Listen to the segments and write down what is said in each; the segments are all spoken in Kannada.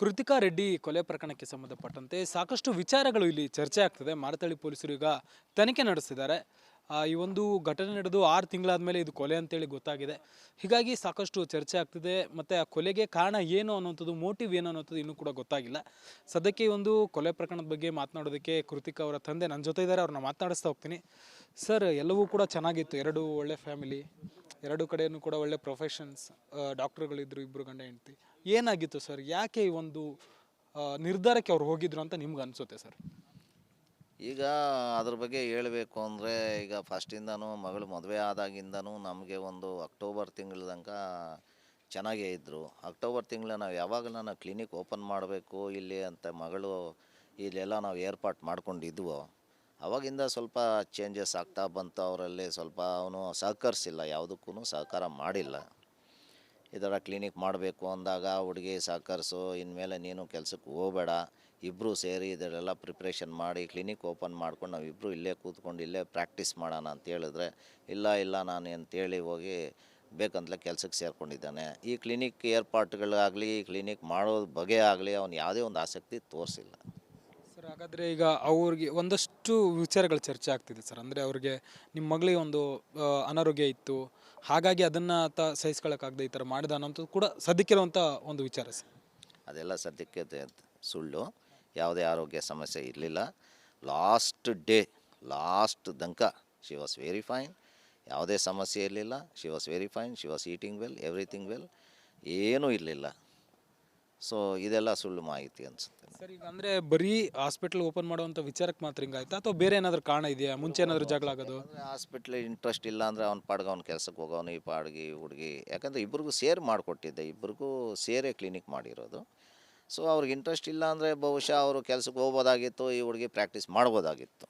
ಕೃತಿಕಾ ರೆಡ್ಡಿ ಕೊಲೆ ಪ್ರಕರಣಕ್ಕೆ ಸಂಬಂಧಪಟ್ಟಂತೆ ಸಾಕಷ್ಟು ವಿಚಾರಗಳು ಇಲ್ಲಿ ಚರ್ಚೆ ಆಗ್ತದೆ. ಮಾರತಳ್ಳಿ ಪೊಲೀಸರು ಈಗ ತನಿಖೆ ನಡೆಸಿದ್ದಾರೆ. ಈ ಒಂದು ಘಟನೆ ನಡೆದು 6 ತಿಂಗಳಾದ್ಮೇಲೆ ಇದು ಕೊಲೆ ಅಂತೇಳಿ ಗೊತ್ತಾಗಿದೆ. ಹೀಗಾಗಿ ಸಾಕಷ್ಟು ಚರ್ಚೆ ಆಗ್ತಿದೆ. ಮತ್ತೆ ಆ ಕೊಲೆಗೆ ಕಾರಣ ಏನು ಅನ್ನುವಂಥದ್ದು, ಮೋಟಿವ್ ಏನು ಅನ್ನೋಂಥದ್ದು ಇನ್ನೂ ಕೂಡ ಗೊತ್ತಾಗಿಲ್ಲ. ಸದ್ಯಕ್ಕೆ ಈ ಒಂದು ಕೊಲೆ ಪ್ರಕರಣದ ಬಗ್ಗೆ ಮಾತನಾಡೋದಕ್ಕೆ ಕೃತಿಕಾ ಅವರ ತಂದೆ ನನ್ನ ಜೊತೆ ಇದ್ದಾರೆ. ಅವ್ರನ್ನ ಮಾತನಾಡಿಸ್ತಾ ಹೋಗ್ತೀನಿ. ಸರ್, ಎಲ್ಲವೂ ಕೂಡ ಚೆನ್ನಾಗಿತ್ತು. ಎರಡು ಒಳ್ಳೆ ಫ್ಯಾಮಿಲಿ, ಎರಡು ಕಡೆಯೂ ಕೂಡ ಒಳ್ಳೆ ಪ್ರೊಫೆಷನ್ಸ್, ಡಾಕ್ಟರ್ಗಳಿದ್ರು, ಇಬ್ಬರು ಗಂಡ ಹೆಂಡತಿ. ಏನಾಗಿತ್ತು ಸರ್? ಯಾಕೆ ಈ ಒಂದು ನಿರ್ಧಾರಕ್ಕೆ ಅವ್ರು ಹೋಗಿದ್ರು ಅಂತ ನಿಮ್ಗೆ ಅನಿಸುತ್ತೆ ಸರ್? ಈಗ ಅದ್ರ ಬಗ್ಗೆ ಹೇಳಬೇಕು ಅಂದರೆ, ಈಗ ಫಸ್ಟಿಂದನೂ ಮಗಳು ಮದುವೆ ಆದಾಗಿಂದನೂ ನಮಗೆ ಒಂದು ಅಕ್ಟೋಬರ್ ತಿಂಗಳ ತನಕ ಚೆನ್ನಾಗೇ ಇದ್ದರು. ಅಕ್ಟೋಬರ್ ತಿಂಗಳು ನಾವು ಯಾವಾಗ ನಾನು ಕ್ಲಿನಿಕ್ ಓಪನ್ ಮಾಡಬೇಕು ಇಲ್ಲಿ ಅಂತ ಮಗಳು ಇಲ್ಲೆಲ್ಲ ನಾವು ಏರ್ಪಾಟ್ ಮಾಡ್ಕೊಂಡಿದ್ವೋ, ಅವಾಗಿಂದ ಸ್ವಲ್ಪ ಚೇಂಜಸ್ ಆಗ್ತಾ ಬಂತು. ಅವರಲ್ಲಿ ಸ್ವಲ್ಪ ಅವನು ಸಹಕರಿಸಿಲ್ಲ, ಯಾವುದಕ್ಕೂ ಸಹಕಾರ ಮಾಡಿಲ್ಲ. ಈ ಥರ ಕ್ಲಿನಿಕ್ ಮಾಡಬೇಕು ಅಂದಾಗ ಹುಡುಗಿ ಸಹಕರಿಸು, ಇನ್ಮೇಲೆ ನೀನು ಕೆಲಸಕ್ಕೆ ಹೋಗಬೇಡ, ಇಬ್ಬರು ಸೇರಿ ಇದರೆಲ್ಲ ಪ್ರಿಪ್ರೇಷನ್ ಮಾಡಿ ಕ್ಲಿನಿಕ್ ಓಪನ್ ಮಾಡ್ಕೊಂಡು ನಾವಿಬ್ಬರು ಇಲ್ಲೇ ಕೂತ್ಕೊಂಡು ಇಲ್ಲೇ ಪ್ರಾಕ್ಟೀಸ್ ಮಾಡೋಣ ಅಂತ ಹೇಳಿದ್ರೆ, ಇಲ್ಲ ನಾನು ಅಂತೇಳಿ ಹೋಗಿ ಬೇಕಂತಲೇ ಕೆಲಸಕ್ಕೆ ಸೇರಿಕೊಂಡಿದ್ದಾನೆ. ಈ ಕ್ಲಿನಿಕ್ ಏರ್ಪಾಟ್ಗಳಾಗಲಿ, ಈ ಕ್ಲಿನಿಕ್ ಮಾಡೋದು ಬಗೆ ಆಗಲಿ ಅವನು ಯಾವುದೇ ಒಂದು ಆಸಕ್ತಿ ತೋರಿಸಿಲ್ಲ. ಸರ್, ಹಾಗಾದರೆ ಈಗ ಅವ್ರಿಗೆ ಒಂದಷ್ಟು ವಿಚಾರಗಳು ಚರ್ಚೆ ಆಗ್ತಿದೆ ಸರ್. ಅಂದರೆ ಅವ್ರಿಗೆ ನಿಮ್ಮ ಮಗಳಿಗೆ ಒಂದು ಅನಾರೋಗ್ಯ ಇತ್ತು, ಹಾಗಾಗಿ ಅದನ್ನು ಆತ ಸಹಿಸ್ಕೊಳ್ಳೋಕ್ಕಾಗದೆ ಈ ಥರ ಮಾಡಿದ ಅನ್ನೋಂಥದ್ದು ಕೂಡ ಸದ್ಯಕ್ಕಿರುವಂಥ ಒಂದು ವಿಚಾರ ಸರ್. ಅದೆಲ್ಲ ಸದ್ಯಕ್ಕೆ ಸುಳ್ಳು. ಯಾವುದೇ ಆರೋಗ್ಯ ಸಮಸ್ಯೆ ಇರಲಿಲ್ಲ. ಲಾಸ್ಟ್ ತನಕ ಶಿ ವಾಸ್ ವೆರಿ ಫೈನ್. ಯಾವುದೇ ಸಮಸ್ಯೆ ಇರಲಿಲ್ಲ. She was very fine. She was eating well, everything well, ಏನೂ ಇರಲಿಲ್ಲ. ಸೊ ಇದೆಲ್ಲ ಸುಳ್ಳು ಮಾಹಿತಿ ಅನಿಸುತ್ತೆ ಸರ್. ಈಗ ಅಂದರೆ ಬರೀ ಹಾಸ್ಪಿಟಲ್ ಓಪನ್ ಮಾಡುವಂಥ ವಿಚಾರಕ್ಕೆ ಮಾತ್ರ ಹಿಂಗಾಯ್ತಾ, ಅಥವಾ ಬೇರೆ ಏನಾದರೂ ಕಾರಣ ಇದೆಯಾ? ಮುಂಚೆ ಏನಾದರೂ ಜಗಳ ಆಗೋದು? ಹಾಸ್ಪಿಟ್ಲ್ ಇಂಟ್ರೆಸ್ಟ್ ಇಲ್ಲ ಅಂದರೆ ಅವ್ನ ಪಾಡ್ಗೆ ಅವ್ನು ಕೆಲಸಕ್ಕೆ ಹೋಗೋನು, ಈ ಪಾಡ್ಗೆ ಹುಡುಗಿ. ಯಾಕಂದರೆ ಇಬ್ರಿಗೂ ಸೇರಿ ಮಾಡಿಕೊಟ್ಟಿದ್ದೆ, ಇಬ್ರಿಗೂ ಸೇರೇ ಕ್ಲಿನಿಕ್ ಮಾಡಿರೋದು. ಸೊ ಅವ್ರಿಗೆ ಇಂಟ್ರೆಸ್ಟ್ ಇಲ್ಲ ಅಂದರೆ ಬಹುಶಃ ಅವರು ಕೆಲಸಕ್ಕೆ ಹೋಗ್ಬೋದಾಗಿತ್ತು, ಈ ಹುಡುಗಿ ಪ್ರಾಕ್ಟೀಸ್ ಮಾಡ್ಬೋದಾಗಿತ್ತು.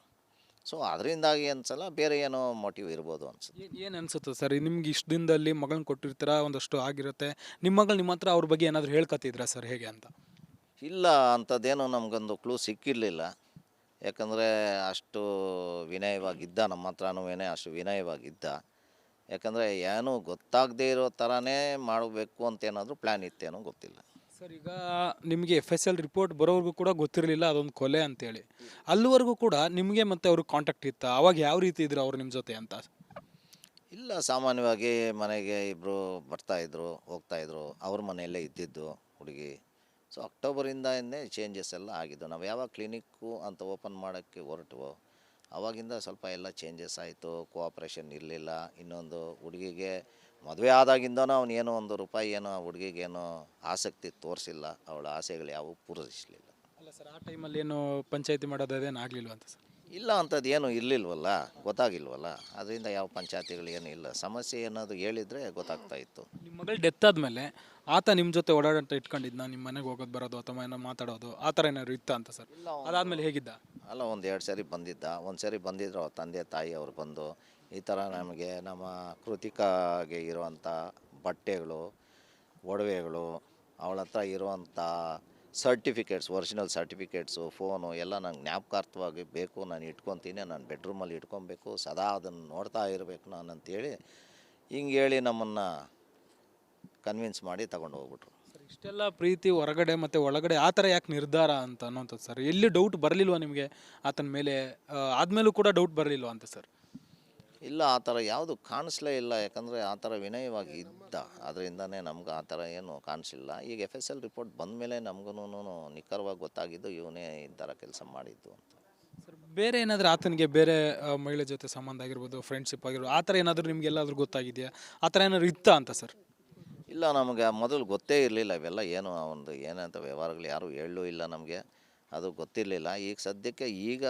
ಸೊ ಅದರಿಂದಾಗಿ ಅನ್ಸಲ್ಲ, ಬೇರೆ ಏನೋ ಮೋಟಿವ್ ಇರ್ಬೋದು ಅನ್ಸುತ್ತೆ. ಏನು ಅನಿಸುತ್ತೆ ಸರ್ ನಿಮ್ಗೆ? ಇಷ್ಟು ದಿನದಲ್ಲಿ ಮಗಳನ್ನ ಕೊಟ್ಟಿರ್ತೀರ, ಒಂದಷ್ಟು ಆಗಿರುತ್ತೆ. ನಿಮ್ಮ ಮಗಳು ನಿಮ್ಮ ಹತ್ರ ಅವ್ರ ಬಗ್ಗೆ ಏನಾದರೂ ಹೇಳ್ಕೊತಿದ್ರಾ ಸರ್, ಹೇಗೆ ಅಂತ? ಇಲ್ಲ, ಅಂಥದ್ದೇನೋ ನಮಗೊಂದು ಕ್ಲೂ ಸಿಕ್ಕಿರಲಿಲ್ಲ. ಯಾಕಂದರೆ ಅಷ್ಟು ವಿನಯವಾಗಿದ್ದ, ನಮ್ಮ ಹತ್ರನೂ ಅಷ್ಟು ವಿನಯವಾಗಿದ್ದ. ಯಾಕಂದರೆ ಏನೂ ಗೊತ್ತಾಗದೇ ಇರೋ ಥರನೇ ಮಾಡಬೇಕು ಅಂತೇನಾದರೂ ಪ್ಲ್ಯಾನ್ ಇತ್ತೇನೋ ಗೊತ್ತಿಲ್ಲ. ಸರ್, ಈಗ ನಿಮಗೆ FSL ರಿಪೋರ್ಟ್ ಬರೋವರೆಗೂ ಕೂಡ ಗೊತ್ತಿರಲಿಲ್ಲ ಅದೊಂದು ಕೊಲೆ ಅಂತೇಳಿ. ಅಲ್ಲಿವರೆಗೂ ಕೂಡ ನಿಮಗೆ ಮತ್ತು ಅವ್ರಿಗೆ ಕಾಂಟ್ಯಾಕ್ಟ್ ಇತ್ತಾ? ಅವಾಗ ಯಾವ ರೀತಿ ಇದ್ರು ಅವ್ರು ನಿಮ್ಮ ಜೊತೆ ಅಂತ? ಇಲ್ಲ, ಸಾಮಾನ್ಯವಾಗಿ ಮನೆಗೆ ಇಬ್ಬರು ಬರ್ತಾಯಿದ್ರು, ಹೋಗ್ತಾಯಿದ್ರು. ಅವ್ರ ಮನೆಯಲ್ಲೇ ಇದ್ದಿದ್ದು ಹುಡುಗಿ. ಸೊ ಅಕ್ಟೋಬರಿಂದನೇ ಚೇಂಜಸ್ ಎಲ್ಲ ಆಗಿದ್ದು. ನಾವು ಯಾವಾಗ ಕ್ಲಿನಿಕ್ಕು ಅಂತ ಓಪನ್ ಮಾಡೋಕ್ಕೆ ಹೊರಟುವೋ ಆವಾಗಿಂದ ಸ್ವಲ್ಪ ಎಲ್ಲ ಚೇಂಜಸ್ ಆಯಿತು. ಕೋಆಪ್ರೇಷನ್ ಇರಲಿಲ್ಲ. ಇನ್ನೊಂದು, ಹುಡುಗಿಗೆ ಮದುವೆ ಆದಾಗಿಂದನೂ ಅವನು ಏನೋ ₹1 ಏನೋ ಆ ಹುಡುಗಿಗೇನೋ ಆಸಕ್ತಿ ತೋರಿಸಿಲ್ಲ. ಅವಳ ಆಸೆಗಳು ಯಾವುವು ಪೂರೈಸಲಿಲ್ಲ. ಅಲ್ಲ ಸರ್, ಆ ಟೈಮಲ್ಲಿ ಏನು ಪಂಚಾಯತಿ ಮಾಡೋದು ಅದೇನು ಆಗಲಿಲ್ವ ಅಂತ ಸರ್? ಇಲ್ಲ, ಅಂಥದ್ದು ಏನೂ ಇರಲಿಲ್ವಲ್ಲ, ಗೊತ್ತಾಗಿಲ್ವಲ್ಲ. ಅದರಿಂದ ಯಾವ ಪಂಚಾಯತಿಗಳು ಏನೂ ಇಲ್ಲ. ಸಮಸ್ಯೆ ಏನಾದರೂ ಹೇಳಿದರೆ ಗೊತ್ತಾಗ್ತಾ ಇತ್ತು. ನಿಮ್ಮ ಮಗಳು ಡೆತ್ ಆದಮೇಲೆ ಆತ ನಿಮ್ಮ ಜೊತೆ ಓಡಾಡಂತ ಇಟ್ಕೊಂಡಿದ್ನ? ನಿಮ್ಮ ಮನೆಗೆ ಹೋಗೋದು ಬರೋದು ಅಥವಾ ಏನೋ ಮಾತಾಡೋದು ಆ ಥರ ಏನಾದ್ರು ಇತ್ತಾ ಅಂತ ಸರ್? ಅದಾದಮೇಲೆ ಹೇಗಿದ್ದ? ಅಲ್ಲ, 1-2 ಸರಿ ಬಂದಿದ್ದ. ಒಂದು ಸರಿ ಬಂದಿದ್ರು ಅವ್ರ ತಂದೆ ತಾಯಿ ಅವರು ಬಂದು, ಈ ಥರ ನಮಗೆ ನಮ್ಮ ಕೃತಿಕಾಗೆ ಇರುವಂಥ ಬಟ್ಟೆಗಳು, ಒಡವೆಗಳು, ಅವಳ ಹತ್ರ ಇರುವಂಥ ಸರ್ಟಿಫಿಕೇಟ್ಸ್, ಒರಿಜಿನಲ್ ಸರ್ಟಿಫಿಕೇಟ್ಸು, ಫೋನು ಎಲ್ಲ ನಂಗೆ ಜ್ಞಾಪಕಾರ್ಥವಾಗಿ ಬೇಕು, ನಾನು ಇಟ್ಕೊತೀನಿ, ನಾನು ಬೆಡ್ರೂಮಲ್ಲಿ ಇಟ್ಕೊಬೇಕು, ಸದಾ ಅದನ್ನು ನೋಡ್ತಾ ಇರಬೇಕು ನಾನು ಅಂತೇಳಿ ಹಿಂಗೆ ಹೇಳಿ ನಮ್ಮನ್ನು ಕನ್ವಿನ್ಸ್ ಮಾಡಿ ತಗೊಂಡು ಹೋಗ್ಬಿಟ್ರು. ಸರ್, ಇಷ್ಟೆಲ್ಲ ಪ್ರೀತಿ ಹೊರಗಡೆ ಮತ್ತು ಒಳಗಡೆ ಆ ಥರ ಯಾಕೆ ನಿರ್ಧಾರ ಅಂತ ಅನ್ನೋಂಥದ್ದು ಸರ್? ಎಲ್ಲಿ ಡೌಟ್ ಬರಲಿಲ್ವ ನಿಮಗೆ ಆತನ ಮೇಲೆ? ಆದಮೇಲೂ ಕೂಡ ಡೌಟ್ ಬರಲಿಲ್ವ ಅಂತ ಸರ್? ಇಲ್ಲ, ಆ ಥರ ಯಾವುದು ಕಾಣಿಸ್ಲೇ ಇಲ್ಲ. ಯಾಕಂದರೆ ಆ ಥರ ವಿನಯವಾಗಿ ಇದ್ದ. ಅದರಿಂದನೇ ನಮ್ಗೆ ಆ ಥರ ಏನು ಕಾಣಿಸಿಲ್ಲ. ಈಗ FSL ರಿಪೋರ್ಟ್ ಬಂದ ಮೇಲೆ ನಮಗೂ ನಿಖರವಾಗಿ ಗೊತ್ತಾಗಿದ್ದು ಇವನೇ ಈ ಥರ ಕೆಲಸ ಮಾಡಿದ್ದು ಅಂತ. ಸರ್, ಬೇರೆ ಏನಾದರೂ ಆತನಿಗೆ ಬೇರೆ ಮಹಿಳೆ ಜೊತೆ ಸಂಬಂಧ ಆಗಿರ್ಬೋದು, ಫ್ರೆಂಡ್ಶಿಪ್ ಆಗಿರ್ಬೋದು, ಆ ಥರ ಏನಾದರೂ ನಿಮಗೆಲ್ಲಾದರೂ ಗೊತ್ತಾಗಿದೆಯಾ? ಆ ಥರ ಏನಾದ್ರು ಇತ್ತಾ ಅಂತ ಸರ್? ಇಲ್ಲ, ನಮಗೆ ಮೊದಲು ಗೊತ್ತೇ ಇರಲಿಲ್ಲ ಇವೆಲ್ಲ ಏನು ಒಂದು ಏನಂತ ವ್ಯವಹಾರಗಳು ಯಾರೂ ಹೇಳೂ ಇಲ್ಲ ನಮಗೆ. ಅದು ಗೊತ್ತಿರಲಿಲ್ಲ. ಈಗ ಸದ್ಯಕ್ಕೆ ಈಗ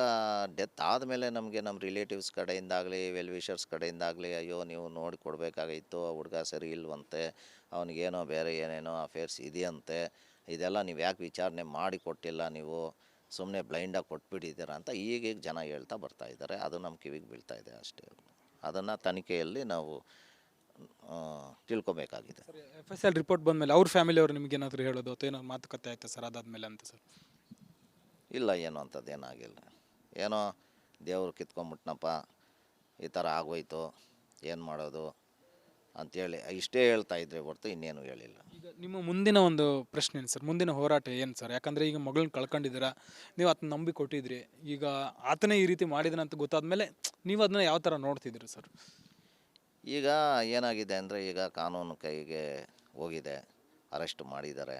ಡೆತ್ ಆದಮೇಲೆ ನಮಗೆ ನಮ್ಮ ರಿಲೇಟಿವ್ಸ್ ಕಡೆಯಿಂದಾಗಲಿ, ವೆಲ್ ವಿಷರ್ಸ್ ಕಡೆಯಿಂದಾಗಲಿ, ಅಯ್ಯೋ ನೀವು ನೋಡಿ ಕೊಡಬೇಕಾಗಿತ್ತು, ಆ ಹುಡುಗ ಸರಿ ಇಲ್ವಂತೆ, ಅವನಿಗೇನೋ ಬೇರೆ ಏನೇನೋ ಅಫೇರ್ಸ್ ಇದೆಯಂತೆ, ಇದೆಲ್ಲ ನೀವು ಯಾಕೆ ವಿಚಾರಣೆ ಮಾಡಿ ಕೊಟ್ಟಿಲ್ಲ, ನೀವು ಸುಮ್ಮನೆ ಬ್ಲೈಂಡಾಗಿ ಕೊಟ್ಬಿಟ್ಟಿದ್ದೀರ ಅಂತ ಈಗೀಗ ಜನ ಹೇಳ್ತಾ ಬರ್ತಾಯಿದ್ದಾರೆ. ಅದು ನಮ್ಮ ಕಿವಿಗೆ ಬೀಳ್ತಾ ಇದೆ ಅಷ್ಟೇ. ಅದನ್ನು ತನಿಖೆಯಲ್ಲಿ ನಾವು ತಿಳ್ಕೊಬೇಕಾಗಿದೆ. ಸರ್, FSL ರಿಪೋರ್ಟ್ ಬಂದಮೇಲೆ ಅವ್ರ ಫ್ಯಾಮಿಲಿಯವರು ನಿಮಗೇನಾದರೂ ಹೇಳೋದು ಅಥವಾ ಏನೋ ಮಾತುಕತೆ ಆಯ್ತಾ ಸರ್ ಅದಾದಮೇಲೆ ಅಂತ ಸರ್? ಇಲ್ಲ, ಏನೋ ಅಂಥದ್ದು ಏನಾಗಿಲ್ಲ. ಏನೋ ದೇವರು ಕಿತ್ಕೊಂಬಿಟ್ನಪ್ಪ, ಈ ಥರ ಆಗೋಯ್ತು, ಏನು ಮಾಡೋದು ಅಂಥೇಳಿ ಇಷ್ಟೇ ಹೇಳ್ತಾ ಇದ್ರೆ ಹೊರತು ಇನ್ನೇನು ಹೇಳಿಲ್ಲ. ಈಗ ನಿಮ್ಮ ಮುಂದಿನ ಒಂದು ಪ್ರಶ್ನೆ ಏನು ಸರ್, ಮುಂದಿನ ಹೋರಾಟ ಏನು ಸರ್? ಯಾಕಂದರೆ ಈಗ ಮಗಳನ್ನ ಕಳ್ಕೊಂಡಿದ್ದೀರಾ, ನೀವು ಆತನ ನಂಬಿ ಕೊಟ್ಟಿದ್ರಿ, ಈಗ ಆತನೇ ಈ ರೀತಿ ಮಾಡಿದಾನೆ ಅಂತ ಗೊತ್ತಾದ್ಮೇಲೆ ನೀವು ಅದನ್ನ ಯಾವ ಥರ ನೋಡ್ತಿದ್ದೀರಿ ಸರ್? ಈಗ ಏನಾಗಿದೆ ಅಂದರೆ ಈಗ ಕಾನೂನು ಕೈಗೆ ಹೋಗಿದೆ, ಅರೆಸ್ಟ್ ಮಾಡಿದ್ದಾರೆ,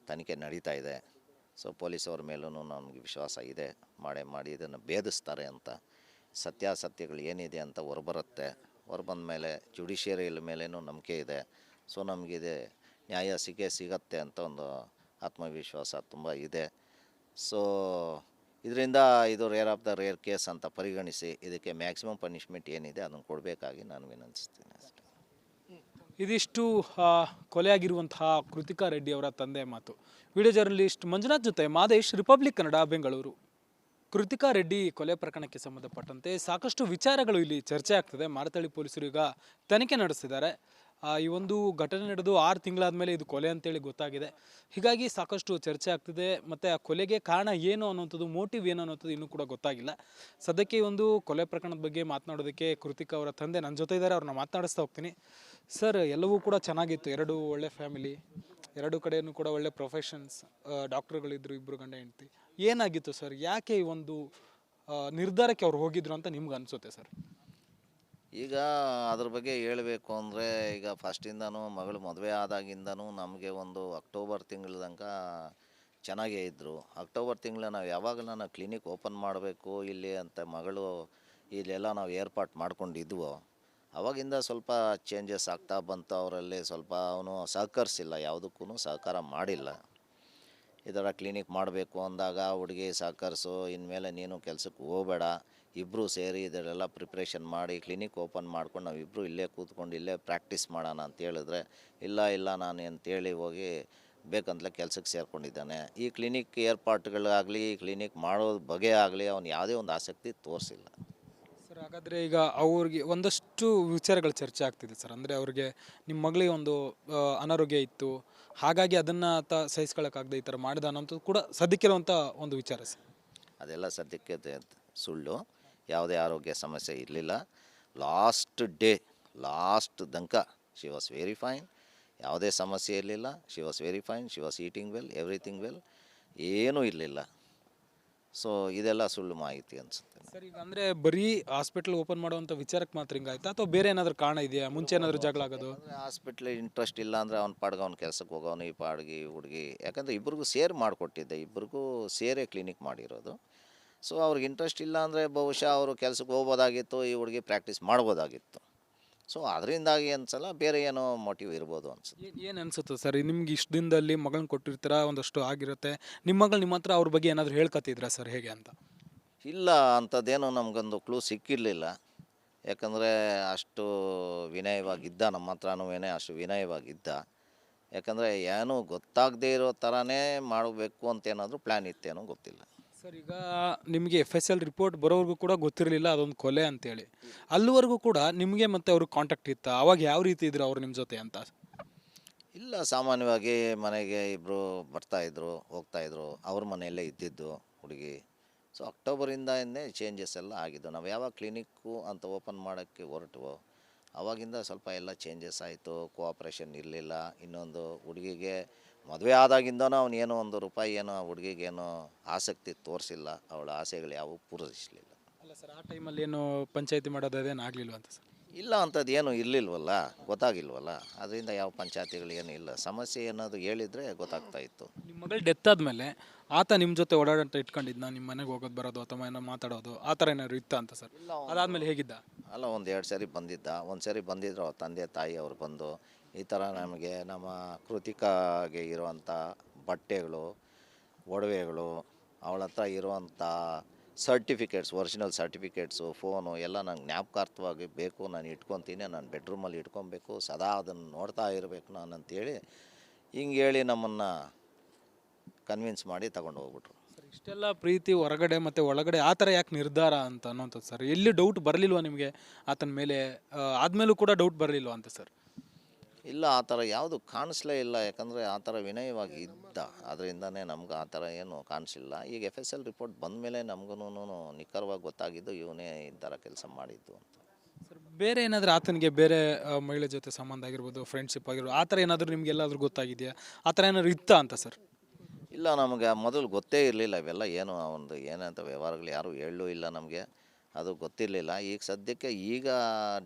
ತನಿಖೆ ನಡೀತಾ ಇದೆ. ಸೊ ಪೊಲೀಸವ್ರ ಮೇಲೂ ನಮಗೆ ವಿಶ್ವಾಸ ಇದೆ, ಮಾಡಿ ಇದನ್ನು ಭೇದಿಸ್ತಾರೆ ಅಂತ. ಸತ್ಯಾಸತ್ಯಗಳು ಏನಿದೆ ಅಂತ ಹೊರಬರುತ್ತೆ. ಹೊರಬಂದ ಮೇಲೆ ಜುಡಿಷಿಯರಿಯಲ್ ಮೇಲೇನೂ ನಂಬಿಕೆ ಇದೆ. ಸೊ ನಮಗಿದೆ ನ್ಯಾಯ ಸಿಗತ್ತೆ ಅಂತ ಒಂದು ಆತ್ಮವಿಶ್ವಾಸ ತುಂಬ ಇದೆ. ಸೊ ಇದರಿಂದ ಇದು rare of the rare case ಅಂತ ಪರಿಗಣಿಸಿ ಇದಕ್ಕೆ ಮ್ಯಾಕ್ಸಿಮಮ್ ಪನಿಷ್ಮೆಂಟ್ ಏನಿದೆ ಅದನ್ನು ಕೊಡಬೇಕಾಗಿ ನಾನು ವಿನಂತಿಸ್ತೀನಿ ಅಷ್ಟೇ. ಇದಿಷ್ಟು ಕೊಲೆಯಾಗಿರುವಂತಹ ಕೃತಿಕಾ ರೆಡ್ಡಿ ಅವರ ತಂದೆ ಮಾತು. ವಿಡಿಯೋ ಜರ್ನಲಿಸ್ಟ್ ಮಂಜುನಾಥ್ ಜೊತೆ ಮಾದೇಶ್, ರಿಪಬ್ಲಿಕ್ ಕನ್ನಡ, ಬೆಂಗಳೂರು. ಕೃತಿಕಾ ರೆಡ್ಡಿ ಕೊಲೆ ಪ್ರಕರಣಕ್ಕೆ ಸಂಬಂಧಪಟ್ಟಂತೆ ಸಾಕಷ್ಟು ವಿಚಾರಗಳು ಇಲ್ಲಿ ಚರ್ಚೆ ಆಗ್ತದೆ. ಮಾರತಳ್ಳಿ ಪೊಲೀಸರು ಈಗ ತನಿಖೆ ನಡೆಸಿದ್ದಾರೆ. ಈ ಒಂದು ಘಟನೆ ನಡೆದು 6 ತಿಂಗಳಾದಮೇಲೆ ಇದು ಕೊಲೆ ಅಂತೇಳಿ ಗೊತ್ತಾಗಿದೆ. ಹೀಗಾಗಿ ಸಾಕಷ್ಟು ಚರ್ಚೆ ಆಗ್ತಿದೆ. ಮತ್ತು ಆ ಕೊಲೆಗೆ ಕಾರಣ ಏನು ಅನ್ನೋಂಥದ್ದು, ಮೋಟಿವ್ ಏನು ಅನ್ನೋಂಥದ್ದು ಇನ್ನೂ ಕೂಡ ಗೊತ್ತಾಗಿಲ್ಲ. ಸದ್ಯಕ್ಕೆ ಈ ಒಂದು ಕೊಲೆ ಪ್ರಕರಣದ ಬಗ್ಗೆ ಮಾತನಾಡೋದಕ್ಕೆ ಕೃತಿಕಾ ಅವರ ತಂದೆ ನನ್ನ ಜೊತೆ ಇದ್ದಾರೆ. ಅವ್ರನ್ನ ಮಾತನಾಡಿಸ್ತಾ ಹೋಗ್ತೀನಿ. ಸರ್, ಎಲ್ಲವೂ ಕೂಡ ಚೆನ್ನಾಗಿತ್ತು, 2 ಒಳ್ಳೆ ಫ್ಯಾಮಿಲಿ, 2 ಕಡೆಯೂ ಕೂಡ ಒಳ್ಳೆ ಪ್ರೊಫೆಷನ್ಸ್, ಡಾಕ್ಟರ್ಗಳಿದ್ದರು, 2 ಗಂಡ ಹೆಂಡತಿ. ಏನಾಗಿತ್ತು ಸರ್? ಯಾಕೆ ಈ ಒಂದು ನಿರ್ಧಾರಕ್ಕೆ ಅವ್ರು ಹೋಗಿದ್ರು ಅಂತ ನಿಮ್ಗೆ ಅನಿಸುತ್ತೆ ಸರ್? ಈಗ ಅದ್ರ ಬಗ್ಗೆ ಹೇಳಬೇಕು ಅಂದರೆ ಈಗ ಫಸ್ಟಿಂದನೂ ಮಗಳು ಮದುವೆ ಆದಾಗಿಂದನೂ ನಮಗೆ ಒಂದು ಅಕ್ಟೋಬರ್ ತಿಂಗಳ ತನಕ ಚೆನ್ನಾಗೇ ಇದ್ದರು. ಅಕ್ಟೋಬರ್ ತಿಂಗಳ ನಾವು ಯಾವಾಗ ನಾನು ಕ್ಲಿನಿಕ್ ಓಪನ್ ಮಾಡಬೇಕು ಇಲ್ಲಿ ಅಂತ ಮಗಳು ಇಲ್ಲೆಲ್ಲ ನಾವು ಏರ್ಪಾಟ್ ಮಾಡ್ಕೊಂಡಿದ್ವೋ ಅವಾಗಿಂದ ಸ್ವಲ್ಪ ಚೇಂಜಸ್ ಆಗ್ತಾ ಬಂತು. ಅವರಲ್ಲಿ ಸ್ವಲ್ಪ ಅವನು ಸಹಕರಿಸಿಲ್ಲ, ಯಾವುದಕ್ಕೂ ಸಹಕಾರ ಮಾಡಿಲ್ಲ. ಈ ಥರ ಕ್ಲಿನಿಕ್ ಮಾಡಬೇಕು ಅಂದಾಗ ಹುಡುಗಿ ಸಹಕರಿಸು, ಇನ್ಮೇಲೆ ನೀನು ಕೆಲಸಕ್ಕೆ ಹೋಗಬೇಡ, ಇಬ್ಬರು ಸೇರಿ ಇದರೆಲ್ಲ ಪ್ರಿಪ್ರೇಷನ್ ಮಾಡಿ ಕ್ಲಿನಿಕ್ ಓಪನ್ ಮಾಡ್ಕೊಂಡು ನಾವಿಬ್ಬರು ಇಲ್ಲೇ ಕೂತ್ಕೊಂಡು ಇಲ್ಲೇ ಪ್ರಾಕ್ಟೀಸ್ ಮಾಡೋಣ ಅಂತ ಹೇಳಿದ್ರೆ ಇಲ್ಲ ನಾನು ಅಂತೇಳಿ ಹೋಗಿ ಬೇಕಂತಲೇ ಕೆಲಸಕ್ಕೆ ಸೇರಿಕೊಂಡಿದ್ದಾನೆ. ಈ ಕ್ಲಿನಿಕ್ ಏರ್ಪಾಟ್ಗಳಾಗಲಿ, ಈ ಕ್ಲಿನಿಕ್ ಮಾಡೋದು ಬಗೆ ಆಗಲಿ ಅವನು ಯಾವುದೇ ಒಂದು ಆಸಕ್ತಿ ತೋರಿಸಿಲ್ಲ. ಸರ್, ಹಾಗಾದರೆ ಈಗ ಅವ್ರಿಗೆ ಒಂದಷ್ಟು ವಿಚಾರಗಳು ಚರ್ಚೆ ಆಗ್ತಿದೆ ಸರ್. ಅಂದರೆ ಅವ್ರಿಗೆ ನಿಮ್ಮ ಮಗಳಿಗೆ ಒಂದು ಅನಾರೋಗ್ಯ ಇತ್ತು, ಹಾಗಾಗಿ ಅದನ್ನು ಸಹಿಸ್ಕೊಳ್ಳೋಕ್ಕಾಗದೆ ಈ ಥರ ಮಾಡಿದ ಅನ್ನೋಂಥದ್ದು ಕೂಡ ಸದ್ಯಕ್ಕಿರುವಂಥ ಒಂದು ವಿಚಾರ ಸರ್. ಅದೆಲ್ಲ ಸದ್ಯಕ್ಕೆ ಸುಳ್ಳು. ಯಾವುದೇ ಆರೋಗ್ಯ ಸಮಸ್ಯೆ ಇರಲಿಲ್ಲ. ಲಾಸ್ಟ್ ತನಕ ಶಿ ವಾಸ್ ವೆರಿ ಫೈನ್, ಯಾವುದೇ ಸಮಸ್ಯೆ ಇರಲಿಲ್ಲ. She was very fine, she was eating well, everything well, ಏನೂ ಇರಲಿಲ್ಲ. ಸೊ ಇದೆಲ್ಲ ಸುಳ್ಳು ಮಾಹಿತಿ ಅನಿಸುತ್ತೆ ಸರ್. ಈಗ ಅಂದರೆ ಬರೀ ಹಾಸ್ಪಿಟಲ್ ಓಪನ್ ಮಾಡುವಂಥ ವಿಚಾರಕ್ಕೆ ಮಾತ್ರ ಹಿಂಗಾಯ್ತಾ, ಅಥವಾ ಬೇರೆ ಏನಾದರೂ ಕಾರಣ ಇದೆಯಾ? ಮುಂಚೆ ಏನಾದರೂ ಜಗಳ ಆಗೋದು? ಹಾಸ್ಪಿಟ್ಲ್ ಇಂಟ್ರೆಸ್ಟ್ ಇಲ್ಲ ಅಂದರೆ ಅವ್ನ ಪಾಡ್ಗೆ ಅವ್ನು ಕೆಲಸಕ್ಕೆ ಹೋಗೋನು, ಈ ಪಾಡ್ಗೆ ಹುಡುಗಿ. ಯಾಕಂದರೆ ಇಬ್ರಿಗೂ ಸೇರಿ ಮಾಡಿಕೊಟ್ಟಿದ್ದೆ, ಇಬ್ರಿಗೂ ಸೇರೇ ಕ್ಲಿನಿಕ್ ಮಾಡಿರೋದು. ಸೊ ಅವ್ರಿಗೆ ಇಂಟ್ರೆಸ್ಟ್ ಇಲ್ಲ ಅಂದರೆ ಬಹುಶಃ ಅವರು ಕೆಲಸಕ್ಕೆ ಹೋಗ್ಬೋದಾಗಿತ್ತು, ಈ ಹುಡುಗಿ ಪ್ರಾಕ್ಟೀಸ್ ಮಾಡ್ಬೋದಾಗಿತ್ತು. ಸೊ ಅದರಿಂದಾಗಿ ಅನ್ಸಲ್ಲ, ಬೇರೆ ಏನೋ ಮೋಟಿವ್ ಇರ್ಬೋದು ಅನ್ಸುತ್ತೆ. ಏನು ಅನಿಸುತ್ತೆ ಸರ್ ನಿಮ್ಗೆ? ಇಷ್ಟು ದಿನದಲ್ಲಿ ಮಗಳನ್ನ ಕೊಟ್ಟಿರ್ತೀರ, ಒಂದಷ್ಟು ಆಗಿರುತ್ತೆ, ನಿಮ್ಮ ಮಗಳು ನಿಮ್ಮ ಹತ್ರ ಅವ್ರ ಬಗ್ಗೆ ಏನಾದರೂ ಹೇಳ್ಕೊತಿದ್ರಾ ಸರ್, ಹೇಗೆ ಅಂತ? ಇಲ್ಲ, ಅಂಥದ್ದೇನೋ ನಮಗೊಂದು ಕ್ಲೂ ಸಿಕ್ಕಿರಲಿಲ್ಲ. ಯಾಕಂದರೆ ಅಷ್ಟು ವಿನಯವಾಗಿದ್ದ, ನಮ್ಮ ಹತ್ರನೂ ಅಷ್ಟು ವಿನಯವಾಗಿದ್ದ. ಯಾಕಂದರೆ ಏನೂ ಗೊತ್ತಾಗದೇ ಇರೋ ಥರನೇ ಮಾಡಬೇಕು ಅಂತೇನಾದರೂ ಪ್ಲ್ಯಾನ್ ಇತ್ತೇನೋ ಗೊತ್ತಿಲ್ಲ ಸರ್. ಈಗ ನಿಮಗೆ FSL ರಿಪೋರ್ಟ್ ಬರೋವರೆಗೂ ಕೂಡ ಗೊತ್ತಿರಲಿಲ್ಲ ಅದೊಂದು ಕೊಲೆ ಅಂತೇಳಿ. ಅಲ್ಲಿವರೆಗೂ ಕೂಡ ನಿಮಗೆ ಮತ್ತು ಅವ್ರಿಗೆ ಕಾಂಟ್ಯಾಕ್ಟ್ ಇತ್ತಾ? ಅವಾಗ ಯಾವ ರೀತಿ ಇದ್ರು ಅವ್ರು ನಿಮ್ಮ ಜೊತೆ ಅಂತ? ಇಲ್ಲ, ಸಾಮಾನ್ಯವಾಗಿ ಮನೆಗೆ ಇಬ್ಬರು ಬರ್ತಾಯಿದ್ರು, ಹೋಗ್ತಾಯಿದ್ರು. ಅವ್ರ ಮನೆಯಲ್ಲೇ ಇದ್ದಿದ್ದು ಹುಡುಗಿ. ಸೊ ಅಕ್ಟೋಬರಿಂದನೇ ಚೇಂಜಸ್ ಎಲ್ಲ ಆಗಿದ್ದು. ನಾವು ಯಾವಾಗ ಕ್ಲಿನಿಕ್ಕು ಅಂತ ಓಪನ್ ಮಾಡೋಕ್ಕೆ ಹೊರಟುವೋ ಆವಾಗಿಂದ ಸ್ವಲ್ಪ ಎಲ್ಲ ಚೇಂಜಸ್ ಆಯಿತು. ಕೋಆಪ್ರೇಷನ್ ಇರಲಿಲ್ಲ. ಇನ್ನೊಂದು ಹುಡುಗಿಗೆ ಮದುವೆ ಆದಾಗಿಂದನೂ ಅವನು ಏನೋ ₹1 ಏನೋ ಹುಡುಗಿಗೇನೋ ಆಸಕ್ತಿ ತೋರಿಸಿಲ್ಲ. ಅವಳ ಆಸೆಗಳು ಯಾವುವು ಪೂರೈಸಲಿಲ್ಲ. ಅಲ್ಲ ಸರ್, ಆ ಟೈಮಲ್ಲಿ ಏನು ಪಂಚಾಯತಿ ಮಾಡೋದು ಅದೇನು ಆಗಲಿಲ್ವ ಅಂತ ಸರ್? ಇಲ್ಲ, ಅಂಥದ್ದು ಏನೂ ಇರಲಿಲ್ವಲ್ಲ, ಗೊತ್ತಾಗಿಲ್ವಲ್ಲ. ಅದರಿಂದ ಯಾವ ಪಂಚಾಯತಿಗಳು ಏನೂ ಇಲ್ಲ. ಸಮಸ್ಯೆ ಏನಾದರೂ ಹೇಳಿದರೆ ಗೊತ್ತಾಗ್ತಾ ಇತ್ತು. ನಿಮ್ಮ ಮಗಳು ಡೆತ್ ಆದಮೇಲೆ ಆತ ನಿಮ್ಮ ಜೊತೆ ಓಡಾಡಂತ ಇಟ್ಕೊಂಡಿದ್ದ, ನಿಮ್ಮ ಮನೆಗೆ ಹೋಗೋದು ಬರೋದು ಅಥವಾ ಏನೋ ಮಾತಾಡೋದು ಆ ಥರ ಏನಾದ್ರು ಇತ್ತಾ ಅಂತ ಸರ್? ಅದಾದಮೇಲೆ ಹೇಗಿದ್ದ? ಅಲ್ಲ, 1-2 ಸರಿ ಬಂದಿದ್ದ. ಒಂದು ಸರಿ ಬಂದಿದ್ರು ಅವ್ರ ತಂದೆ ತಾಯಿ ಅವ್ರು ಬಂದು ಈ ಥರ ನಮಗೆ ನಮ್ಮ ಕೃತಿಕಾಗೆ ಇರುವಂಥ ಬಟ್ಟೆಗಳು, ಒಡವೆಗಳು, ಅವಳ ಹತ್ರ ಇರುವಂಥ ಸರ್ಟಿಫಿಕೇಟ್ಸ್, ಒರಿಜಿನಲ್ ಸರ್ಟಿಫಿಕೇಟ್ಸು, ಫೋನು ಎಲ್ಲ ನಂಗೆ ಜ್ಞಾಪಕಾರ್ಥವಾಗಿ ಬೇಕು, ನಾನು ಇಟ್ಕೊತೀನಿ, ನಾನು ಬೆಡ್ರೂಮಲ್ಲಿ ಇಟ್ಕೊಬೇಕು, ಸದಾ ಅದನ್ನು ನೋಡ್ತಾ ಇರಬೇಕು ನಾನು ಅಂತೇಳಿ ಹಿಂಗೆ ಹೇಳಿ ನಮ್ಮನ್ನು ಕನ್ವಿನ್ಸ್ ಮಾಡಿ ತಗೊಂಡು ಹೋಗ್ಬಿಟ್ರು. ಸರ್, ಇಷ್ಟೆಲ್ಲ ಪ್ರೀತಿ ಹೊರಗಡೆ ಮತ್ತು ಒಳಗಡೆ ಆ ಥರ ಯಾಕೆ ನಿರ್ಧಾರ ಅಂತ ಅನ್ನೋಂಥದ್ದು ಸರ್? ಎಲ್ಲಿ ಡೌಟ್ ಬರಲಿಲ್ವ ನಿಮಗೆ ಆತನ ಮೇಲೆ? ಆದಮೇಲೂ ಕೂಡ ಡೌಟ್ ಬರಲಿಲ್ವ ಅಂತ ಸರ್? ಇಲ್ಲ, ಆ ಥರ ಯಾವುದು ಕಾಣಿಸ್ಲೇ ಇಲ್ಲ. ಯಾಕಂದರೆ ಆ ಥರ ವಿನಯವಾಗಿ ಇದ್ದ, ಅದರಿಂದನೇ ನಮ್ಗೆ ಆ ಥರ ಏನು ಕಾಣಿಸಿಲ್ಲ. ಈಗ FSL ರಿಪೋರ್ಟ್ ಬಂದ ಮೇಲೆ ನಮಗೂ ನಿಖರವಾಗಿ ಗೊತ್ತಾಗಿದ್ದು ಇವನೇ ಈ ಥರ ಕೆಲಸ ಮಾಡಿದ್ದು ಅಂತ. ಬೇರೆ ಏನಾದರೂ ಆತನಿಗೆ ಬೇರೆ ಮಹಿಳೆ ಜೊತೆ ಸಂಬಂಧ ಆಗಿರ್ಬೋದು, ಫ್ರೆಂಡ್ಶಿಪ್ ಆಗಿರ್ಬೋದು, ಆ ಥರ ಏನಾದರೂ ನಿಮ್ಗೆ ಎಲ್ಲಾದರೂ ಗೊತ್ತಾಗಿದೆಯಾ? ಆ ಥರ ಏನಾದ್ರು ಇತ್ತಾ ಅಂತ ಸರ್? ಇಲ್ಲ, ನಮಗೆ ಮೊದಲು ಗೊತ್ತೇ ಇರಲಿಲ್ಲ ಇವೆಲ್ಲ ಏನು ಒಂದು ಏನಂತ ವ್ಯವಹಾರಗಳು ಯಾರೂ ಹೇಳೂ ಇಲ್ಲ ನಮಗೆ, ಅದು ಗೊತ್ತಿರಲಿಲ್ಲ. ಈಗ ಸದ್ಯಕ್ಕೆ ಈಗ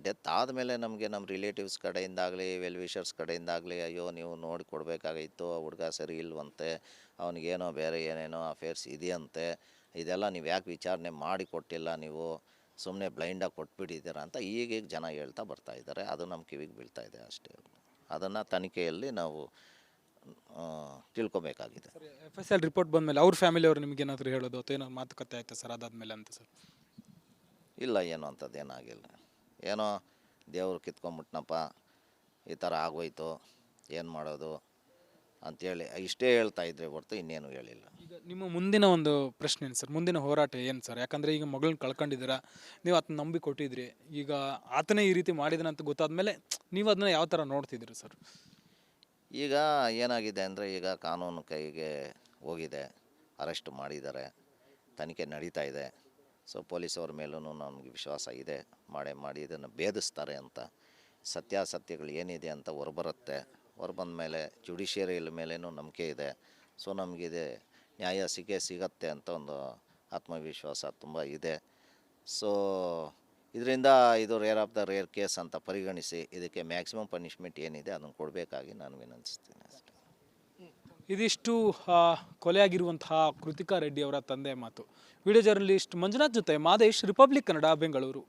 ಡೆತ್ ಆದಮೇಲೆ ನಮಗೆ ನಮ್ಮ ರಿಲೇಟಿವ್ಸ್ ಕಡೆಯಿಂದಾಗಲಿ ವೆಲ್ ವಿಷರ್ಸ್ ಕಡೆಯಿಂದಾಗಲಿ ಅಯ್ಯೋ ನೀವು ನೋಡಿ ಕೊಡಬೇಕಾಗಿತ್ತು, ಹುಡುಗ ಸರಿ ಇಲ್ವಂತೆ, ಅವನಿಗೇನೋ ಬೇರೆ ಏನೇನೋ ಅಫೇರ್ಸ್ ಇದೆಯಂತೆ, ಇದೆಲ್ಲ ನೀವು ಯಾಕೆ ವಿಚಾರಣೆ ಮಾಡಿ ಕೊಟ್ಟಿಲ್ಲ, ನೀವು ಸುಮ್ಮನೆ ಬ್ಲೈಂಡಾಗಿ ಕೊಟ್ಬಿಟ್ಟಿದ್ದೀರಾ ಅಂತ ಈಗೀಗ ಜನ ಹೇಳ್ತಾ ಬರ್ತಾ ಇದ್ದಾರೆ. ಅದು ನಮ್ಮ ಕಿವಿಗೆ ಬೀಳ್ತಾ ಇದೆ ಅಷ್ಟೇ. ಅದನ್ನು ತನಿಖೆಯಲ್ಲಿ ನಾವು ತಿಳ್ಕೊಬೇಕಾಗಿದೆ. FSL ರಿಪೋರ್ಟ್ ಬಂದಮೇಲೆ ಅವ್ರ ಫ್ಯಾಮಿಲಿಯವರು ನಿಮ್ಗೆ ಏನಾದರೂ ಹೇಳೋದು ಅಥವಾ ಏನೋ ಮಾತುಕತೆ ಆಯ್ತಾ ಸರ್ ಅದಾದಮೇಲೆ ಅಂತ ಸರ್? ಇಲ್ಲ, ಏನೋ ಅಂಥದ್ದು ಏನಾಗಿಲ್ಲ. ಏನೋ ದೇವ್ರು ಕಿತ್ಕೊಂಬಿಟ್ನಪ್ಪ, ಈ ಥರ ಆಗೋಯ್ತು, ಏನು ಮಾಡೋದು ಅಂಥೇಳಿ ಇಷ್ಟೇ ಹೇಳ್ತಾ ಇದ್ರೆ ಹೊರತು ಇನ್ನೇನು ಹೇಳಿಲ್ಲ. ಈಗ ನಿಮ್ಮ ಮುಂದಿನ ಒಂದು ಪ್ರಶ್ನೆ ಏನು ಸರ್? ಮುಂದಿನ ಹೋರಾಟ ಏನು ಸರ್? ಯಾಕಂದರೆ ಈಗ ಮಗಳನ್ನ ಕಳ್ಕೊಂಡಿದ್ದೀರಾ, ನೀವು ಆತನ ನಂಬಿ ಕೊಟ್ಟಿದ್ರಿ, ಈಗ ಆತನೇ ಈ ರೀತಿ ಮಾಡಿದಾನೆ ಅಂತ ಗೊತ್ತಾದ್ಮೇಲೆ ನೀವು ಅದನ್ನ ಯಾವ ಥರ ನೋಡ್ತಿದ್ದೀರಿ ಸರ್? ಈಗ ಏನಾಗಿದೆ ಅಂದರೆ ಈಗ ಕಾನೂನು ಕೈಗೆ ಹೋಗಿದೆ, ಅರೆಸ್ಟ್ ಮಾಡಿದ್ದಾರೆ, ತನಿಖೆ ನಡೀತಾ ಇದೆ. ಸೊ ಪೊಲೀಸವ್ರ ಮೇಲೂ ನಮಗೆ ವಿಶ್ವಾಸ ಇದೆ, ಮಾಡಿ ಇದನ್ನು ಭೇದಿಸ್ತಾರೆ ಅಂತ, ಸತ್ಯಾಸತ್ಯಗಳು ಏನಿದೆ ಅಂತ ಹೊರಬರುತ್ತೆ. ಹೊರಬಂದ ಮೇಲೆ ಜುಡಿಷಿಯರಿಯಲ್ ಮೇಲೇನೂ ನಂಬಿಕೆ ಇದೆ. ಸೊ ನಮಗಿದೆ ನ್ಯಾಯ ಸಿಗತ್ತೆ ಅಂತ ಒಂದು ಆತ್ಮವಿಶ್ವಾಸ ತುಂಬ ಇದೆ. ಸೊ ಇದರಿಂದ ಇದು rare of the rare case ಅಂತ ಪರಿಗಣಿಸಿ ಇದಕ್ಕೆ ಮ್ಯಾಕ್ಸಿಮಮ್ ಪನಿಷ್ಮೆಂಟ್ ಏನಿದೆ ಅದನ್ನು ಕೊಡಬೇಕಾಗಿ ನಾನು ವಿನಂತಿಸ್ತೀನಿ ಅಷ್ಟೇ. ಇದಿಷ್ಟು ಕೊಲೆಯಾಗಿರುವಂತಹ ಕೃತಿಕಾ ರೆಡ್ಡಿ ಅವರ ತಂದೆ ಮಾತು. ವಿಡಿಯೋ ಜರ್ನಲಿಸ್ಟ್ ಮಂಜುನಾಥ್ ಜೊತೆ ಮಾದೇಶ್, ರಿಪಬ್ಲಿಕ್ ಕನ್ನಡ, ಬೆಂಗಳೂರು.